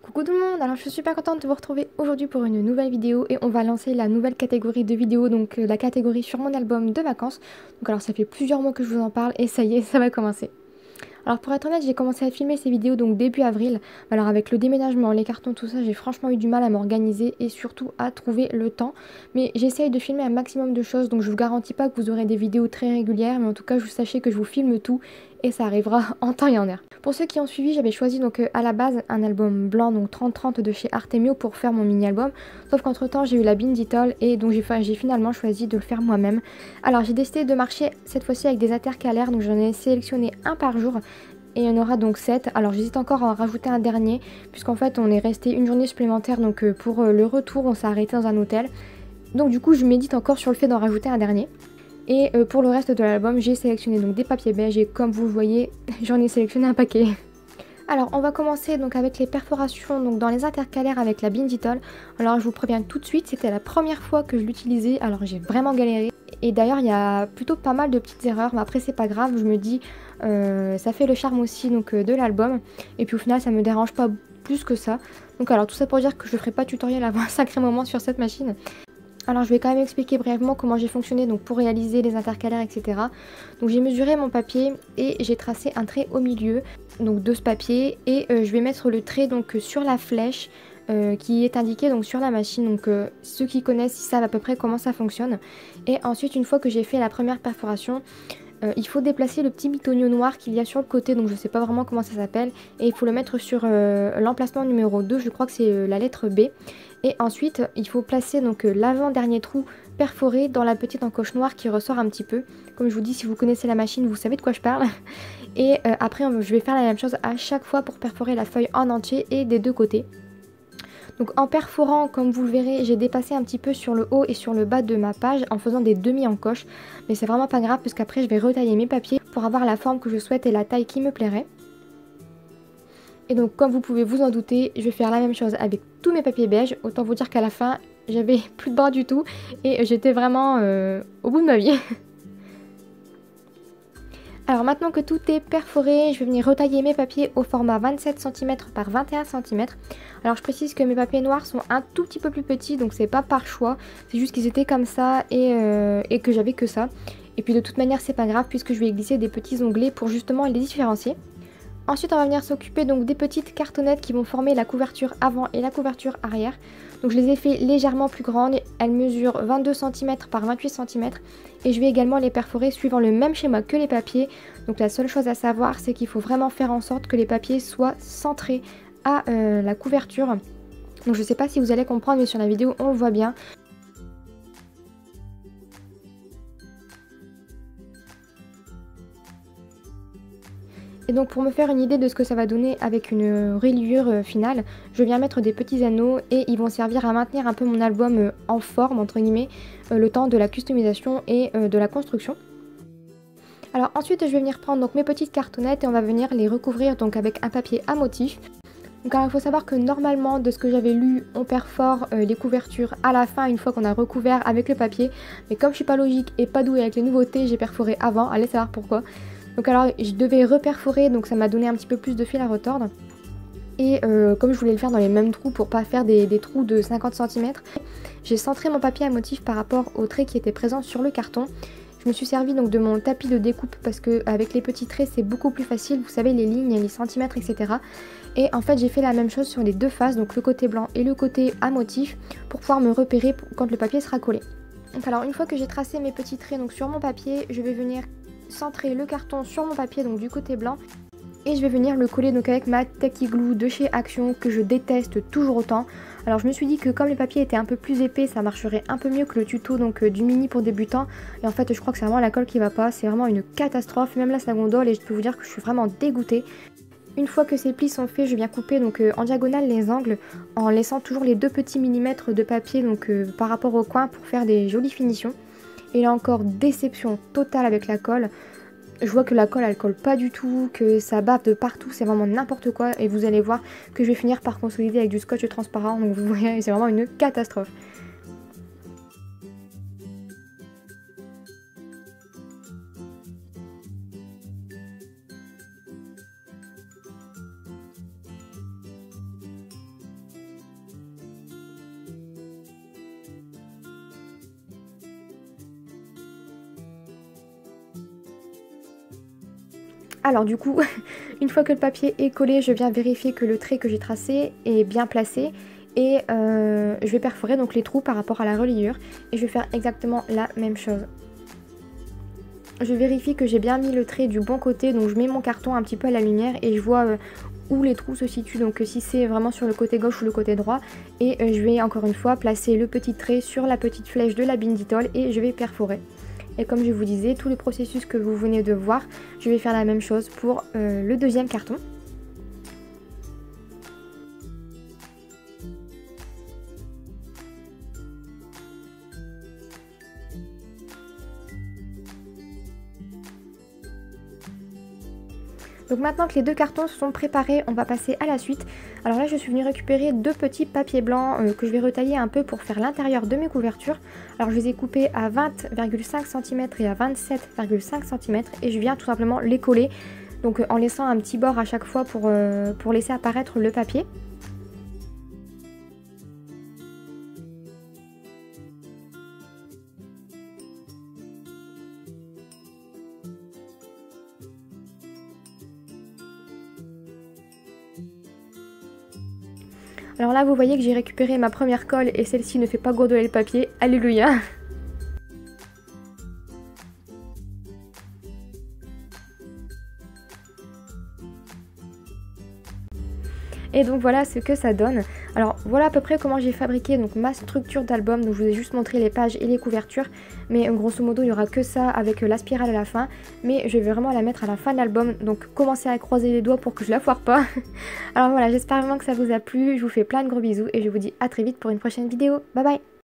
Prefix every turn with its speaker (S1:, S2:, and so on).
S1: Coucou tout le monde, alors je suis super contente de vous retrouver aujourd'hui pour une nouvelle vidéo et on va lancer la nouvelle catégorie de vidéos, donc la catégorie sur mon album de vacances. Donc alors ça fait plusieurs mois que je vous en parle et ça y est, ça va commencer. Alors pour être honnête, j'ai commencé à filmer ces vidéos donc début avril. Alors avec le déménagement, les cartons, tout ça, j'ai franchement eu du mal à m'organiser et surtout à trouver le temps. Mais j'essaye de filmer un maximum de choses, donc je vous garantis pas que vous aurez des vidéos très régulières, mais en tout cas, je sachez que je vous filme tout et ça arrivera en temps et en heure. Pour ceux qui ont suivi, j'avais choisi donc à la base un album blanc, donc 30-30 de chez Artemio pour faire mon mini-album. Sauf qu'entre temps, j'ai eu la Binditol et donc j'ai finalement choisi de le faire moi-même. Alors j'ai décidé de marcher cette fois-ci avec des intercalaires, donc j'en ai sélectionné un par jour. Et il y en aura donc 7. Alors j'hésite encore à en rajouter un dernier, puisqu'en fait on est resté une journée supplémentaire, donc pour le retour on s'est arrêté dans un hôtel. Donc du coup je médite encore sur le fait d'en rajouter un dernier. Et pour le reste de l'album j'ai sélectionné donc des papiers beige et comme vous le voyez j'en ai sélectionné un paquet. Alors on va commencer donc avec les perforations donc dans les intercalaires avec la Binditol. Alors je vous préviens tout de suite, c'était la première fois que je l'utilisais, alors j'ai vraiment galéré. Et d'ailleurs il y a plutôt pas mal de petites erreurs, mais après c'est pas grave, je me dis ça fait le charme aussi donc, de l'album. Et puis au final ça me dérange pas plus que ça. Donc alors tout ça pour dire que je ne ferai pas de tutoriel avant un sacré moment sur cette machine. Alors je vais quand même expliquer brièvement comment j'ai fonctionné donc pour réaliser les intercalaires, etc. Donc j'ai mesuré mon papier et j'ai tracé un trait au milieu donc de ce papier et je vais mettre le trait donc sur la flèche qui est indiquée donc sur la machine. Donc ceux qui connaissent ils savent à peu près comment ça fonctionne. Et ensuite une fois que j'ai fait la première perforation, il faut déplacer le petit bitonio noir qu'il y a sur le côté, donc je sais pas vraiment comment ça s'appelle, et il faut le mettre sur l'emplacement numéro 2, je crois que c'est la lettre B. Et ensuite il faut placer donc l'avant-dernier trou perforé dans la petite encoche noire qui ressort un petit peu. Comme je vous dis, si vous connaissez la machine, vous savez de quoi je parle. Et après je vais faire la même chose à chaque fois pour perforer la feuille en entier et des deux côtés. Donc en perforant, comme vous le verrez, j'ai dépassé un petit peu sur le haut et sur le bas de ma page en faisant des demi-encoches. Mais c'est vraiment pas grave puisqu'après je vais retailler mes papiers pour avoir la forme que je souhaite et la taille qui me plairait. Et donc comme vous pouvez vous en douter, je vais faire la même chose avec tous mes papiers beige. Autant vous dire qu'à la fin, j'avais plus de bras du tout et j'étais vraiment au bout de ma vie. Alors maintenant que tout est perforé, je vais venir retailler mes papiers au format 27 cm par 21 cm. Alors je précise que mes papiers noirs sont un tout petit peu plus petits, donc c'est pas par choix, c'est juste qu'ils étaient comme ça et que j'avais que ça. Et puis de toute manière c'est pas grave puisque je vais glisser des petits onglets pour justement les différencier. Ensuite on va venir s'occuper donc des petites cartonnettes qui vont former la couverture avant et la couverture arrière. Donc je les ai fait légèrement plus grandes, elles mesurent 22 cm par 28 cm et je vais également les perforer suivant le même schéma que les papiers. Donc la seule chose à savoir c'est qu'il faut vraiment faire en sorte que les papiers soient centrés à la couverture. Donc je sais pas si vous allez comprendre mais sur la vidéo on le voit bien. Et donc pour me faire une idée de ce que ça va donner avec une reliure finale, je viens mettre des petits anneaux et ils vont servir à maintenir un peu mon album en forme entre guillemets le temps de la customisation et de la construction. Alors ensuite je vais venir prendre donc mes petites cartonnettes et on va venir les recouvrir donc avec un papier à motif. Donc alors il faut savoir que normalement de ce que j'avais lu on perfore les couvertures à la fin une fois qu'on a recouvert avec le papier. Mais comme je suis pas logique et pas douée avec les nouveautés, j'ai perforé avant, allez savoir pourquoi. Donc alors je devais reperforer, donc ça m'a donné un petit peu plus de fil à retordre. Et comme je voulais le faire dans les mêmes trous pour pas faire des trous de 50 cm, j'ai centré mon papier à motif par rapport au trait qui était présent sur le carton. Je me suis servi donc de mon tapis de découpe parce que avec les petits traits c'est beaucoup plus facile, vous savez les lignes, les centimètres, etc. Et en fait j'ai fait la même chose sur les deux faces, donc le côté blanc et le côté à motif, pour pouvoir me repérer quand le papier sera collé. Donc alors une fois que j'ai tracé mes petits traits donc sur mon papier, je vais venir centrer le carton sur mon papier donc du côté blanc et je vais venir le coller donc avec ma Tacky Glue de chez Action que je déteste toujours autant. Alors je me suis dit que comme les papiers étaient un peu plus épais ça marcherait un peu mieux que le tuto donc du mini pour débutants, et en fait je crois que c'est vraiment la colle qui va pas, c'est vraiment une catastrophe, même là ça gondole et je peux vous dire que je suis vraiment dégoûtée. Une fois que ces plis sont faits, je viens couper donc en diagonale les angles en laissant toujours les 2 petits millimètres de papier donc par rapport au coin pour faire des jolies finitions. Et là encore, déception totale avec la colle. Je vois que la colle elle colle pas du tout, que ça bave de partout, c'est vraiment n'importe quoi. Et vous allez voir que je vais finir par consolider avec du scotch transparent. Donc vous voyez, c'est vraiment une catastrophe. Alors du coup, une fois que le papier est collé, je viens vérifier que le trait que j'ai tracé est bien placé. Et je vais perforer donc les trous par rapport à la reliure. Et je vais faire exactement la même chose. Je vérifie que j'ai bien mis le trait du bon côté, donc je mets mon carton un petit peu à la lumière et je vois où les trous se situent, donc si c'est vraiment sur le côté gauche ou le côté droit. Et je vais encore une fois placer le petit trait sur la petite flèche de la Binditol et je vais perforer. Et comme je vous disais, tout le processus que vous venez de voir, je vais faire la même chose pour le deuxième carton. Donc maintenant que les deux cartons sont préparés, on va passer à la suite. Alors là, je suis venue récupérer deux petits papiers blancs que je vais retailler un peu pour faire l'intérieur de mes couvertures. Alors je les ai coupés à 20,5 cm et à 27,5 cm et je viens tout simplement les coller. Donc en laissant un petit bord à chaque fois pour laisser apparaître le papier. Alors là, vous voyez que j'ai récupéré ma première colle et celle-ci ne fait pas gourdeler le papier. Alléluia! Et donc voilà ce que ça donne. Alors voilà à peu près comment j'ai fabriqué donc ma structure d'album. Donc je vous ai juste montré les pages et les couvertures. Mais grosso modo il n'y aura que ça avec la spirale à la fin. Mais je vais vraiment la mettre à la fin de l'album. Donc commencez à croiser les doigts pour que je la foire pas. Alors voilà, j'espère vraiment que ça vous a plu. Je vous fais plein de gros bisous et je vous dis à très vite pour une prochaine vidéo. Bye bye!